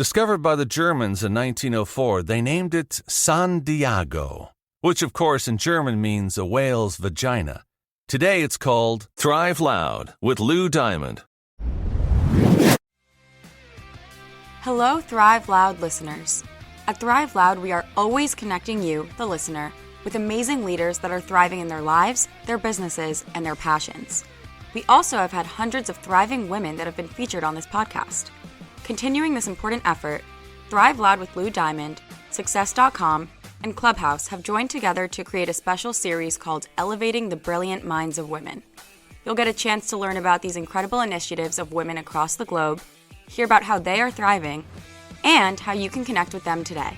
Discovered by the Germans in 1904, they named it San Diego, which of course in German means a whale's vagina. Today it's called Thrive Loud with Lou Diamond. Hello, Thrive Loud listeners. At Thrive Loud, we are always connecting you, the listener, with amazing leaders that are thriving in their lives, their businesses, and their passions. We also have had hundreds of thriving women that have been featured on this podcast. Continuing this important effort, Thrive Loud with Lou Diamond, Success.com, and Clubhouse have joined together to create a special series called Elevating the Brilliant Minds of Women. You'll get a chance to learn about these incredible initiatives of women across the globe, hear about how they are thriving, and how you can connect with them today.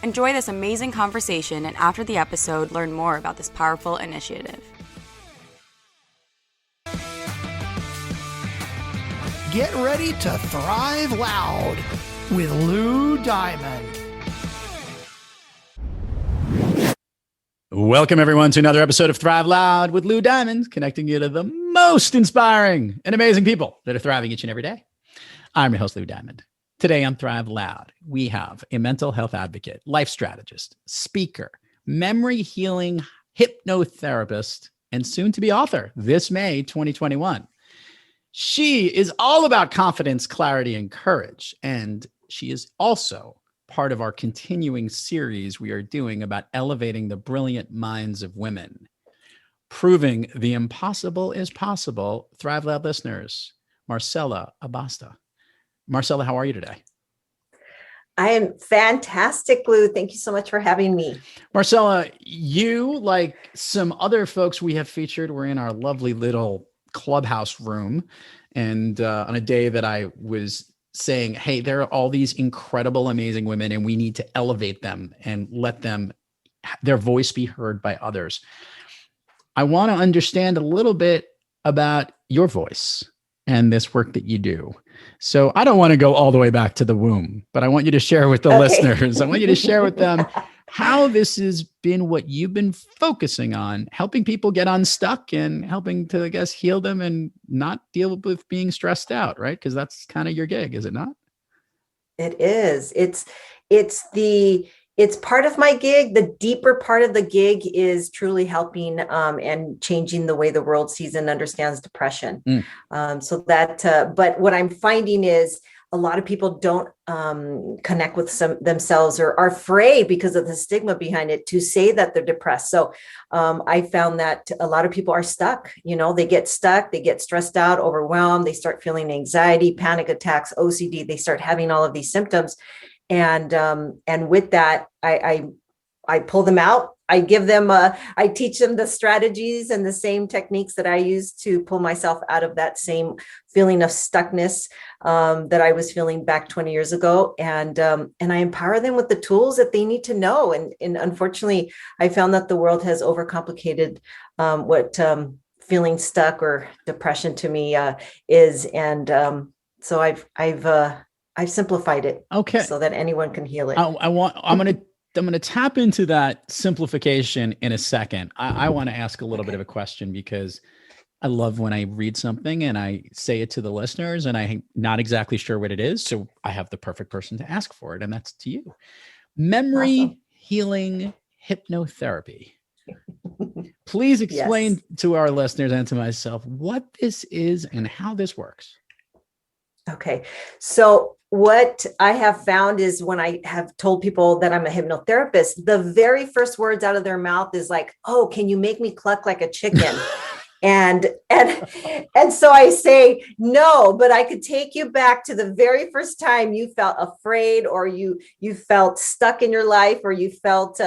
Enjoy this amazing conversation, and after the episode, learn more about this powerful initiative. Get ready to thrive loud with Lou Diamond. Welcome, everyone, to another episode of Thrive Loud with Lou Diamond, connecting you to the most inspiring and amazing people that are thriving each and every day. I'm your host, Lou Diamond. Today on Thrive Loud, we have a mental health advocate, life strategist, speaker, memory healing hypnotherapist, and soon-to-be author this May 2021. She is all about confidence, clarity, and courage. And she is also part of our continuing series we are doing about elevating the brilliant minds of women, proving the impossible is possible. Thrive Loud listeners, Marisela Abasta. Marisela, how are you today? I am fantastic, Lou. Thank you so much for having me. Marisela, you, like some other folks we have featured, were in our lovely little Clubhouse room, and on a day that I was saying, hey, there are all these incredible, amazing women, and we need to elevate them and let them, their voice be heard by others. I want to understand a little bit about your voice and this work that you do. So I don't want to go all the way back to the womb, but I want you to share with the listeners. I want you to share with them how this has been what you've been focusing on, helping people get unstuck and helping to, I guess, heal them and not deal with being stressed out, right? Because that's kind of your gig, is it not? It is. It's part of my gig. The deeper part of the gig is truly helping and changing the way the world sees and understands depression. But what I'm finding is a lot of people don't connect with themselves or are afraid because of the stigma behind it to say that they're depressed. So I found that a lot of people are stuck. You know, they get stuck, they get stressed out, overwhelmed, they start feeling anxiety, panic attacks, OCD. They start having all of these symptoms. And with that, I pull them out. I give them, I teach them the strategies and the same techniques that I use to pull myself out of that same feeling of stuckness that I was feeling back 20 years ago. And I empower them with the tools that they need to know. And unfortunately, I found that the world has overcomplicated what feeling stuck or depression to me is. And so I've simplified it, so that anyone can heal it. I'm going to tap into that simplification in a second. I want to ask a little bit of a question, because I love when I read something and I say it to the listeners and I'm not exactly sure what it is. So I have the perfect person to ask for it, and that's to you. Memory healing hypnotherapy. Please explain to our listeners and to myself what this is and how this works. Okay. So what I have found is when I have told people that I'm a hypnotherapist, the very first words out of their mouth is like, "Oh, can you make me cluck like a chicken?" And so I say, no, but I could take you back to the very first time you felt afraid, or you felt stuck in your life, or you felt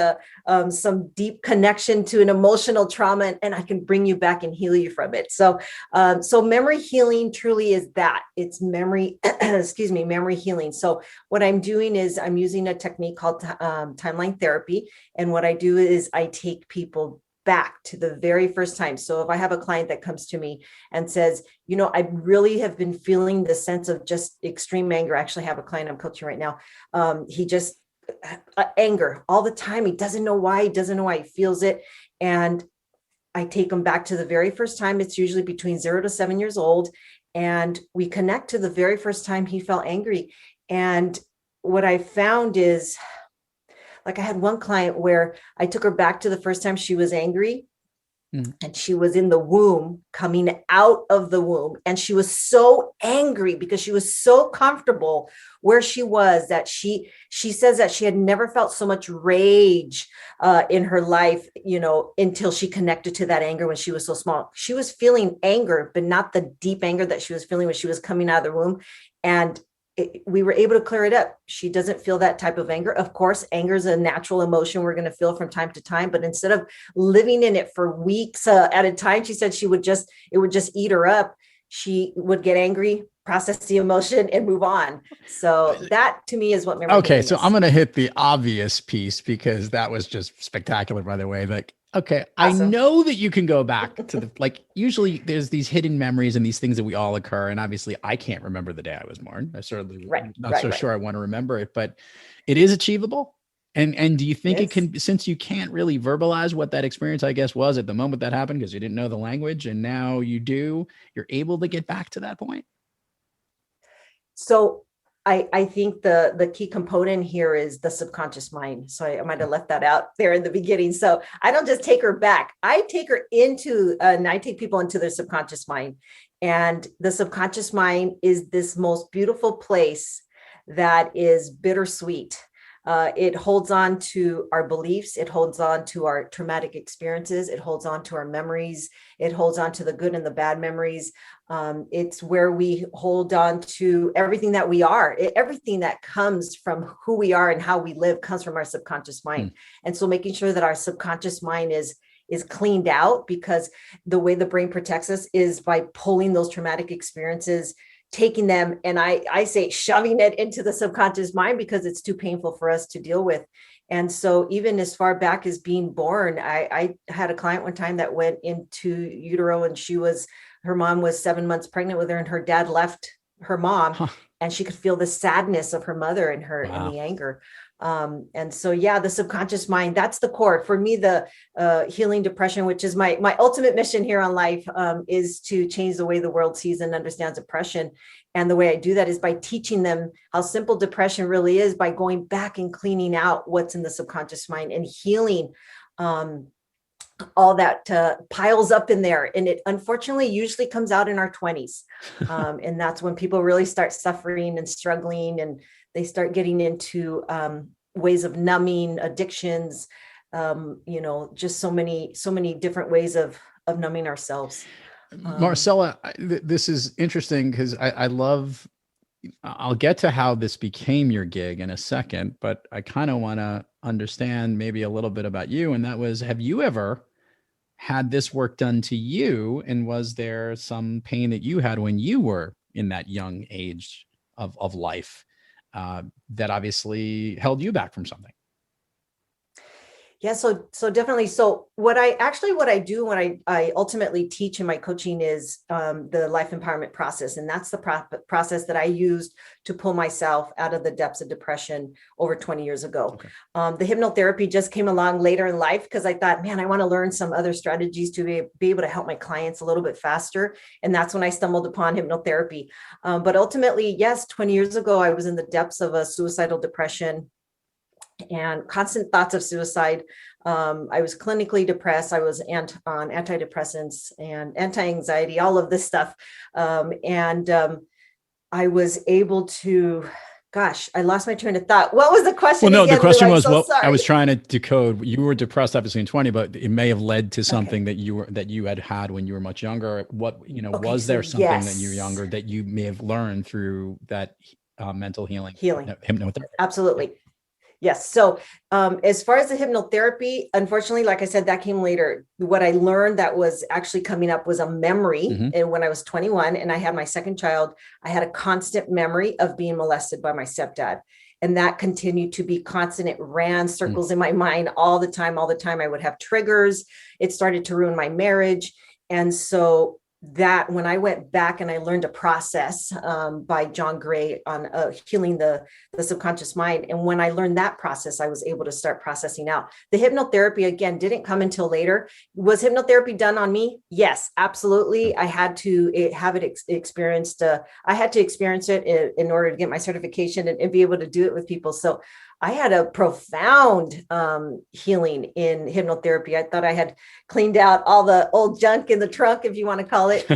some deep connection to an emotional trauma, and I can bring you back and heal you from it. So memory healing truly is that. It's memory, memory healing. So what I'm doing is I'm using a technique called timeline therapy. And what I do is I take people back to the very first time. So if I have a client that comes to me and says, you know, I really have been feeling the sense of just extreme anger. I actually have a client I'm coaching right now. He just anger all the time. He doesn't know why. He doesn't know why he feels it. And I take him back to the very first time. It's usually between 0 to 7 years old. And we connect to the very first time he felt angry. And what I found is, like, I had one client where I took her back to the first time she was angry. And she was in the womb, coming out of the womb. And she was so angry because she was so comfortable where she was, that she says that she had never felt so much rage in her life, until she connected to that anger when she was so small. She was feeling anger, but not the deep anger that she was feeling when she was coming out of the womb. And we were able to clear it up. She doesn't feel that type of anger. Of course, anger is a natural emotion we're going to feel from time to time, but instead of living in it for weeks at a time, she said it would just eat her up. She would get angry, process the emotion, and move on. So that, to me, is what memory. Okay, so I'm going to hit the obvious piece, because that was just spectacular, by the way. Like, okay, awesome. I know that you can go back to the, like, usually there's these hidden memories and these things that we all occur. And obviously I can't remember the day I was born. I certainly not so sure I want to remember it, but it is achievable. And do you think it can, since you can't really verbalize what that experience, I guess, was at the moment that happened, because you didn't know the language, and now you do, you're able to get back to that point? So I think the key component here is the subconscious mind. So I might have left that out there in the beginning. So I don't just take her back. I take her into, and I take people into their subconscious mind. And the subconscious mind is this most beautiful place that is bittersweet. It holds on to our beliefs. It holds on to our traumatic experiences. It holds on to our memories. It holds on to the good and the bad memories. It's where we hold on to everything that we are. Everything that comes from who we are and how we live comes from our subconscious mind. And so making sure that our subconscious mind is cleaned out, because the way the brain protects us is by pulling those traumatic experiences, taking them, and I say shoving it into the subconscious mind, because it's too painful for us to deal with. And so even as far back as being born, I had a client one time that went into utero, and her mom was 7 months pregnant with her, and her dad left her mom, and she could feel the sadness of her mother in her, and the anger. And so, the subconscious mind, that's the core for me. The healing depression, which is my ultimate mission here on life, is to change the way the world sees and understands depression. And the way I do that is by teaching them how simple depression really is, by going back and cleaning out what's in the subconscious mind and healing all that piles up in there. And it unfortunately usually comes out in our 20s. And that's when people really start suffering and struggling, and they start getting into ways of numbing, addictions, just so many different ways of numbing ourselves. Marisela, this is interesting, because I'll get to how this became your gig in a second, but I kind of want to understand maybe a little bit about you. And that was, have you ever had this work done to you? And was there some pain that you had when you were in that young age of life that obviously held you back from something? Yeah, so definitely. So what I do when I ultimately teach in my coaching is the life empowerment process. And that's the process that I used to pull myself out of the depths of depression over 20 years ago. Okay. The hypnotherapy just came along later in life, because I thought, man, I want to learn some other strategies to be able to help my clients a little bit faster. And that's when I stumbled upon hypnotherapy. But ultimately, yes, 20 years ago, I was in the depths of a suicidal depression and constant thoughts of suicide. I was clinically depressed. I was on antidepressants and anti-anxiety, all of this stuff. And I was able to, I lost my train of thought. What was the question? Well, no, again? the question was, I was trying to decode. You were depressed, obviously, in 20, but it may have led to something that you had when you were much younger. What, was there something that you were younger that you may have learned through that mental healing hypnotherapy? Absolutely. Yes. So as far as the hypnotherapy, unfortunately, like I said, that came later. What I learned that was actually coming up was a memory. And when I was 21 and I had my second child, I had a constant memory of being molested by my stepdad. And that continued to be constant. It ran circles in my mind all the time. I would have triggers. It started to ruin my marriage. And so that when I went back and I learned a process by John Gray on healing the subconscious mind. And when I learned that process, I was able to start processing out. The hypnotherapy, again, didn't come until later. Was hypnotherapy done on me? Yes, absolutely. I had to have it experienced. I had to experience it in order to get my certification and be able to do it with people. So I had a profound healing in hypnotherapy. I thought I had cleaned out all the old junk in the trunk, if you want to call it,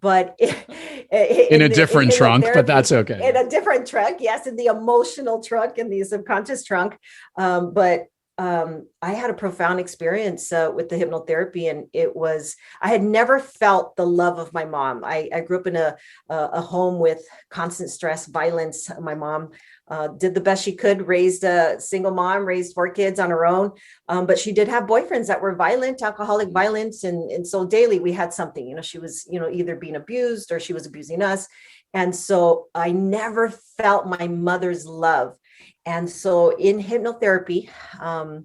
but in a different trunk, but that's okay. In a different trunk, yes, in the emotional trunk, in the subconscious trunk. But I had a profound experience with the hypnotherapy, and I had never felt the love of my mom. I grew up in a home with constant stress, violence. My mom did the best she could, raised a single mom, raised 4 kids on her own. But she did have boyfriends that were violent, alcoholic violence. And so daily we had something, she was, either being abused or she was abusing us. And so I never felt my mother's love. And so in hypnotherapy, the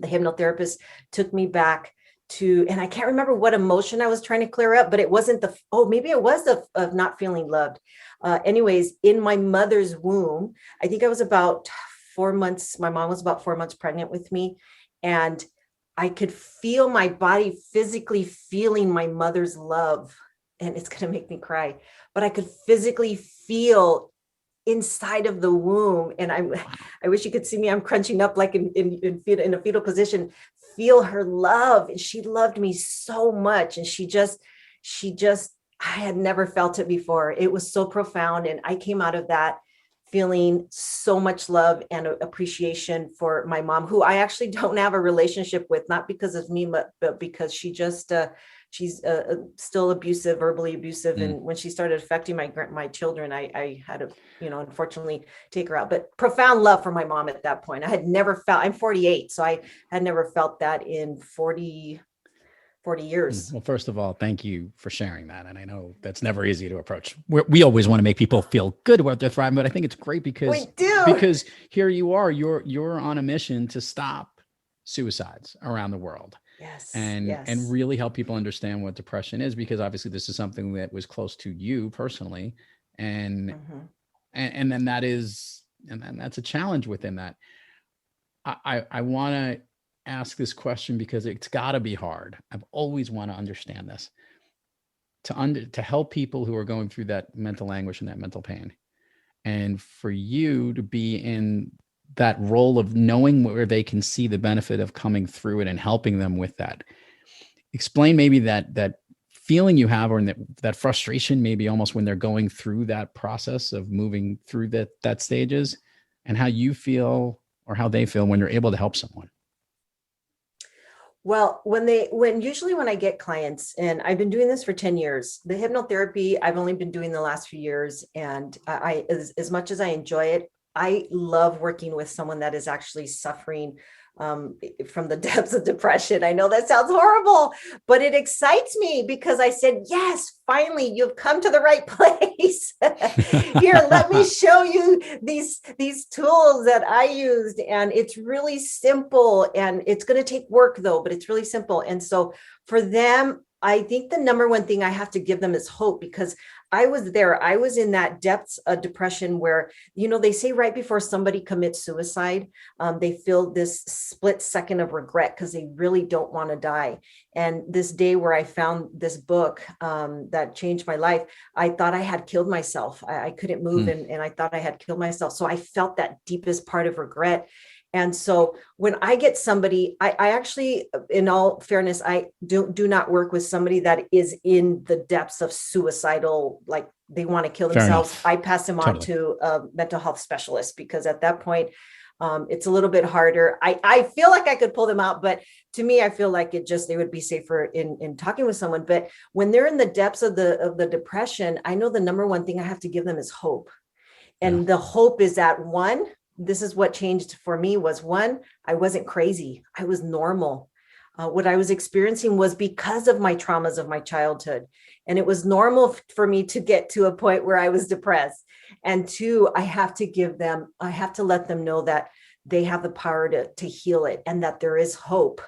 hypnotherapist took me back to, and I can't remember what emotion I was trying to clear up, but it wasn't maybe it was of not feeling loved. Anyways, in my mother's womb, I think I was about 4 months. My mom was about 4 months pregnant with me. And I could feel my body physically feeling my mother's love. And it's going to make me cry, but I could physically feel inside of the womb. And I wish you could see me. I'm crunching up like in a fetal position, feel her love. And she loved me so much. And she just, I had never felt it before. It was so profound. And I came out of that feeling so much love and appreciation for my mom, who I actually don't have a relationship with, not because of me, but because she just, she's still abusive, verbally abusive. And when she started affecting my children, I had to, unfortunately take her out. But profound love for my mom at that point. I had never felt, I'm 48, so I had never felt that in 40 years. Well, first of all, thank you for sharing that. And I know that's never easy to approach. We always want to make people feel good about their thriving, but I think it's great because here you are, you're on a mission to stop suicides around the world. Yes. And really help people understand what depression is, because obviously this is something that was close to you personally. And then that's a challenge within that. I want to ask this question because it's got to be hard. I've always want to understand this, to help people who are going through that mental anguish and that mental pain. And for you to be in that role of knowing where they can see the benefit of coming through it and helping them with that. Explain maybe that feeling you have, or that frustration, maybe almost when they're going through that process of moving through that stages, and how you feel or how they feel when you're able to help someone. Well, when I get clients, and I've been doing this for 10 years, the hypnotherapy, I've only been doing the last few years. And I as much as I enjoy it, I love working with someone that is actually suffering from the depths of depression. I know that sounds horrible, but it excites me because I said, yes, finally, you've come to the right place. Here, let me show you these tools that I used. And it's really simple, and it's going to take work though, but it's really simple. And so for them, I think the number one thing I have to give them is hope, because I was there. I was in that depths of depression where, they say right before somebody commits suicide, they feel this split second of regret because they really don't want to die. And this day where I found this book that changed my life, I thought I had killed myself. I couldn't move and I thought I had killed myself. So I felt that deepest part of regret. And so when I get somebody, I actually, in all fairness, I do not work with somebody that is in the depths of suicidal, like they want to kill themselves. I pass them on to a mental health specialist, because at that point, it's a little bit harder. I feel like I could pull them out, but to me, I feel like they would be safer in talking with someone. But when they're in the depths of the depression, I know the number one thing I have to give them is hope. And the hope is that this is what changed for me was I wasn't crazy. I was normal. What I was experiencing was because of my traumas of my childhood. And it was normal for me to get to a point where I was depressed. And 2, I have to let them know that they have the power to heal it, and that there is hope.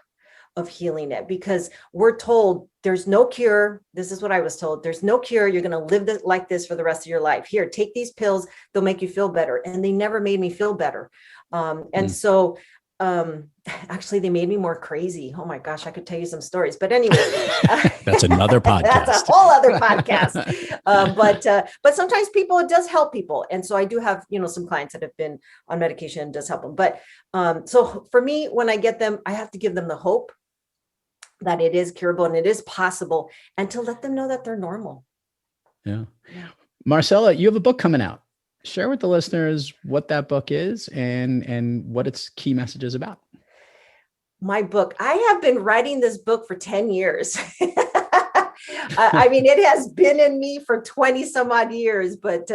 of healing it, because we're told there's no cure. This is what I was told. There's no cure. You're going to live like this for the rest of your life. Here, take these pills. They'll make you feel better. And they never made me feel better. So actually they made me more crazy. Oh my gosh, I could tell you some stories, but anyway, that's another podcast. That's a whole other podcast. But sometimes it does help people. And so I do have, some clients that have been on medication and does help them. But so for me, when I get them, I have to give them the hope that it is curable and it is possible, and to let them know that they're normal. Yeah. Marisela, you have a book coming out. Share with the listeners what that book is and what its key message is about. My book. I have been writing this book for 10 years. I mean, it has been in me for 20 some odd years, but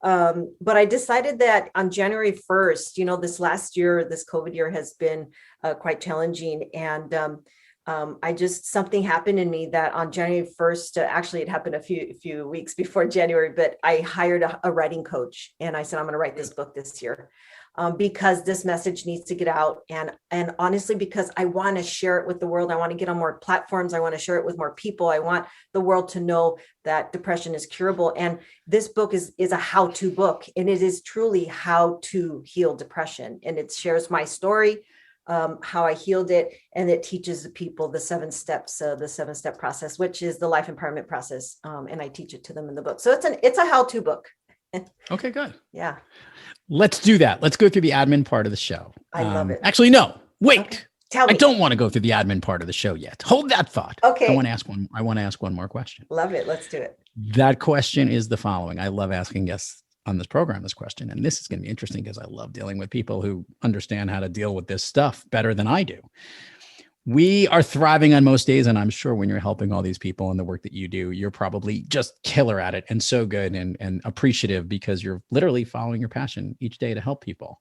I decided that on January 1st, this last year, this COVID year has been quite challenging. And something happened in me that on January 1st, actually it happened a few weeks before January, but I hired a writing coach, and I said, I'm going to write this book this year. Because this message needs to get out. And honestly, because I want to share it with the world. I want to get on more platforms. I want to share it with more people. I want the world to know that depression is curable. And this book is a how-to book, and it is truly how to heal depression. And it shares my story, how I healed it. And it teaches the people the 7 steps, the 7-step process, which is the life empowerment process. And I teach it to them in the book. So it's a how-to book. Okay, good. Yeah. Let's do that. Let's go through the admin part of the show. I love it. Actually, no, wait. Okay. Tell me. I don't want to go through the admin part of the show yet. Hold that thought. Okay. I want to ask one more question. Love it. Let's do it. That question is the following. I love asking guests on this program this question. And this is going to be interesting because I love dealing with people who understand how to deal with this stuff better than I do. We are thriving on most days. And I'm sure when you're helping all these people and the work that you do, you're probably just killer at it and so good and appreciative because you're literally following your passion each day to help people.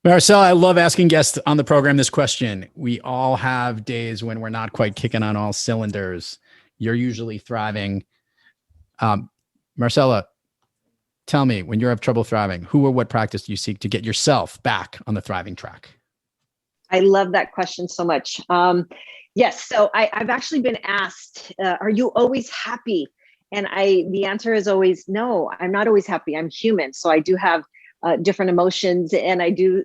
Marisela, I love asking guests on the program this question. We all have days when we're not quite kicking on all cylinders. You're usually thriving. Marisela, tell me, when you have trouble thriving, who or what practice do you seek to get yourself back on the thriving track? I love that question so much. Yes. So I've actually been asked, are you always happy? And the answer is always, no, I'm not always happy. I'm human. So I do have different emotions, and I do,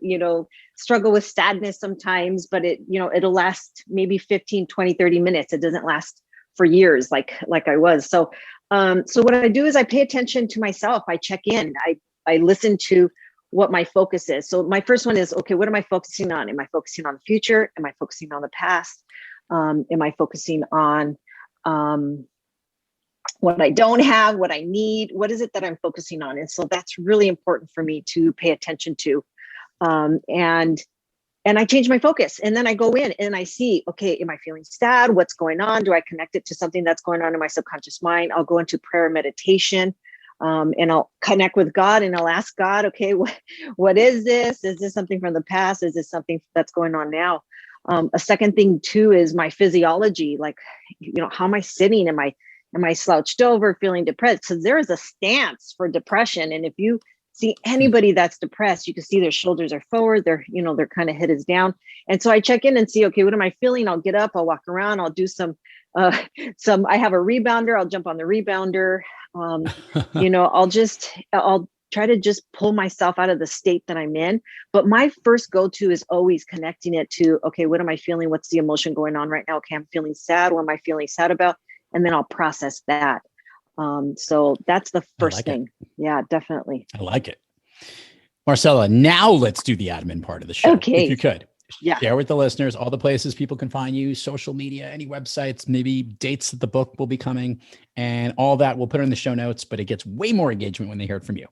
struggle with sadness sometimes, but it'll last maybe 15, 20, 30 minutes. It doesn't last for years like I was. So what I do is I pay attention to myself. I check in, I listen to what my focus is. So my first one is, okay, what am I focusing on? Am I focusing on the future? Am I focusing on the past? Am I focusing on what I don't have, what I need? What is it that I'm focusing on? And so that's really important for me to pay attention to. And I change my focus, and then I go in and I see, okay, am I feeling sad? What's going on? Do I connect it to something that's going on in my subconscious mind? I'll go into prayer meditation. And I'll connect with God, and I'll ask God, okay, what is this? Is this something from the past? Is this something that's going on now? A second thing too is my physiology. Like, how am I sitting? Am I slouched over, feeling depressed? Because there is a stance for depression. And if you see anybody that's depressed, you can see their shoulders are forward, their kind of head is down. And so I check in and see, okay, what am I feeling? I'll get up, I'll walk around, I'll do I have a rebounder, I'll jump on the rebounder. I'll try to just pull myself out of the state that I'm in. But my first go-to is always connecting it to, okay, what am I feeling? What's the emotion going on right now? Okay, I'm feeling sad. What am I feeling sad about? And then I'll process that. So that's the first thing. Yeah, definitely. I like it. Marisela, now let's do the admin part of the show. Okay. If you could. Yeah. Share with the listeners all the places people can find you, social media, any websites, maybe dates that the book will be coming, and all that. We'll put it in the show notes, but it gets way more engagement when they hear it from you.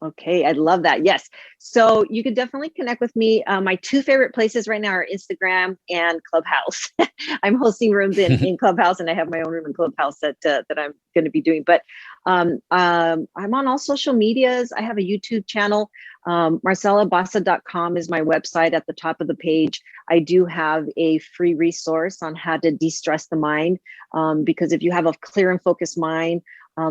Okay. I love that. Yes. So you could definitely connect with me. My 2 favorite places right now are Instagram and Clubhouse. I'm hosting rooms in Clubhouse, and I have my own room in Clubhouse that I'm going to be doing, but I'm on all social medias. I have a YouTube channel. MariselaAbasta.com is my website. At the top of the page, I do have a free resource on how to de-stress the mind. Because if you have a clear and focused mind,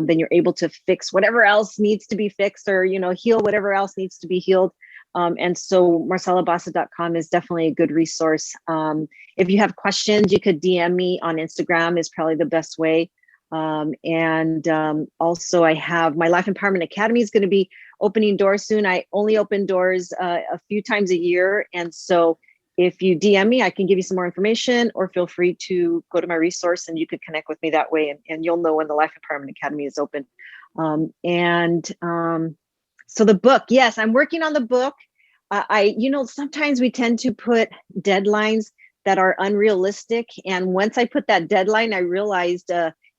then you're able to fix whatever else needs to be fixed, or, heal whatever else needs to be healed. And so MariselaAbasta.com is definitely a good resource. If you have questions, you could DM me on Instagram is probably the best way. Also I have my Life Empowerment Academy is going to be opening doors soon. I only open doors a few times a year. And so if you DM me, I can give you some more information, or feel free to go to my resource and you could connect with me that way. And you'll know when the Life Empowerment Academy is open. So the book, yes, I'm working on the book. Sometimes we tend to put deadlines that are unrealistic. And once I put that deadline, I realized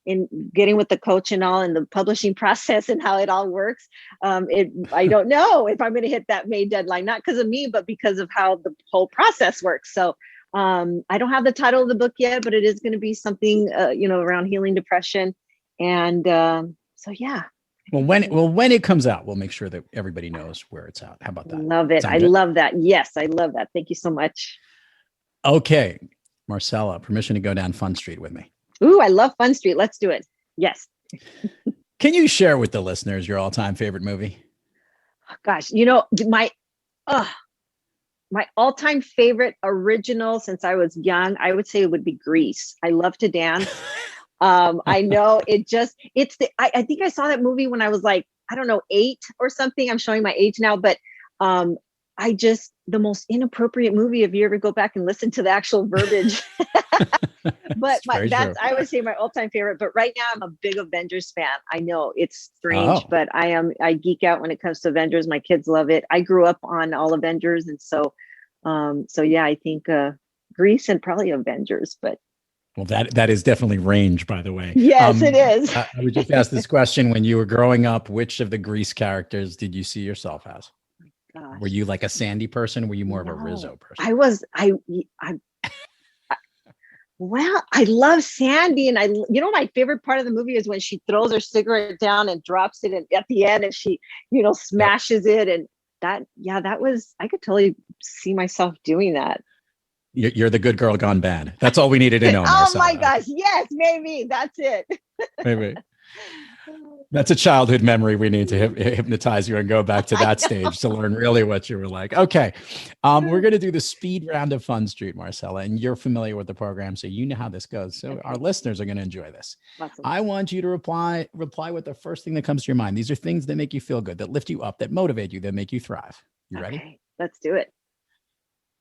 in getting with the coach and all, and the publishing process and how it all works, I don't know if I'm going to hit that May deadline, not because of me, but because of how the whole process works. So I don't have the title of the book yet, but it is going to be something, around healing depression. And so, yeah. Well, when it comes out, we'll make sure that everybody knows where it's out. How about that? Love it. I love that. Yes, I love that. Thank you so much. Okay. Marisela, permission to go down Fun Street with me. Ooh, I love Fun Street. Let's do it. Yes. Can you share with the listeners your all-time favorite movie? Gosh, my all-time favorite original since I was young, I would say it would be Grease. I love to dance. I know I think I saw that movie when I was like, I don't know, 8 or something. I'm showing my age now, but the most inappropriate movie if you ever go back and listen to the actual verbiage. But I would say my all-time favorite. But right now I'm a big Avengers fan. I know it's strange, but I geek out when it comes to Avengers. My kids love it. I grew up on all Avengers. And so yeah, I think Grease and probably Avengers, but well, that is definitely range, by the way. Yes, it is. I would just ask this question: when you were growing up, which of the Grease characters did you see yourself as? Gosh. Were you like a Sandy person? Were you more of a Rizzo person? Well, I love Sandy, and my favorite part of the movie is when she throws her cigarette down and drops it, and at the end, and she, smashes it, and that was, I could totally see myself doing that. You're the good girl gone bad. That's all we needed to know. Oh my gosh. Yes, maybe. That's it. Maybe. That's a childhood memory. We need to hypnotize you and go back to that stage to learn really what you were like. Okay. We're going to do the speed round of Fun Street, Marisela, and you're familiar with the program, so you know how this goes. So our listeners are going to enjoy this. Awesome. I want you to reply with the first thing that comes to your mind. These are things that make you feel good, that lift you up, that motivate you, that make you thrive. You ready? Okay, let's do it.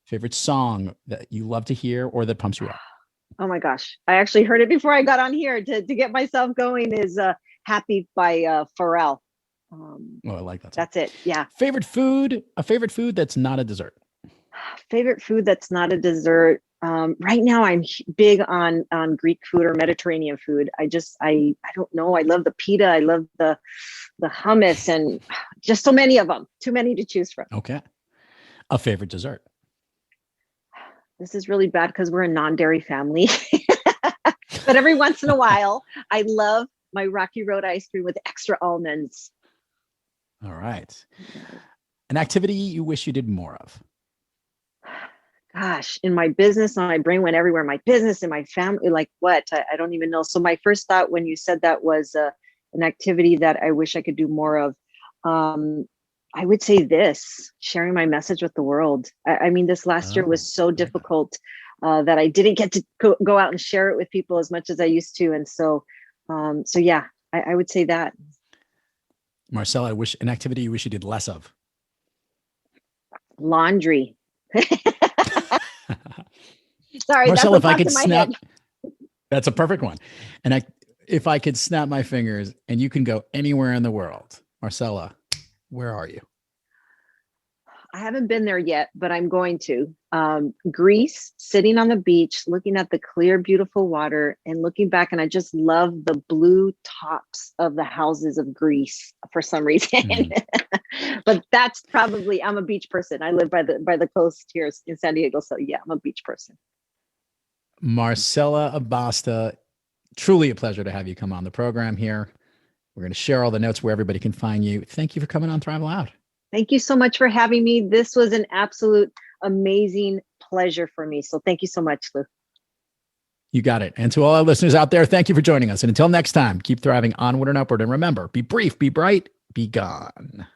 Favorite song that you love to hear or that pumps you up? Oh my gosh. I actually heard it before I got on here to get myself going is Happy by Pharrell. I like that song. That's it. Yeah. A favorite food that's not a dessert. Favorite food that's not a dessert. Right now I'm big on Greek food or Mediterranean food. I don't know. I love the pita. I love the hummus, and just so many of them. Too many to choose from. Okay. A favorite dessert. This is really bad because we're a non-dairy family. But every once in a while, I love my Rocky Road ice cream with extra almonds. All right. An activity you wish you did more of? Gosh, in my business, my brain went everywhere. My business and my family, like what? I don't even know. So my first thought when you said that was an activity that I wish I could do more of. I would say this, sharing my message with the world. I mean, this last year was so difficult that I didn't get to go out and share it with people as much as I used to. And so yeah, I would say that. Marisela, an activity you wish you did less of? Laundry. Sorry, Marisela, if I could snap, that's a perfect one. And if I could snap my fingers and you can go anywhere in the world, Marisela, where are you? I haven't been there yet, but I'm going to. Greece, sitting on the beach, looking at the clear, beautiful water and looking back. And I just love the blue tops of the houses of Greece for some reason. But that's probably, I'm a beach person. I live by the coast here in San Diego. So yeah, I'm a beach person. Marisela Abasta, truly a pleasure to have you come on the program here. We're going to share all the notes where everybody can find you. Thank you for coming on Thrive Loud. Thank you so much for having me. This was an absolute amazing pleasure for me. So thank you so much, Lou. You got it. And to all our listeners out there, thank you for joining us. And until next time, keep thriving onward and upward. And remember, be brief, be bright, be gone.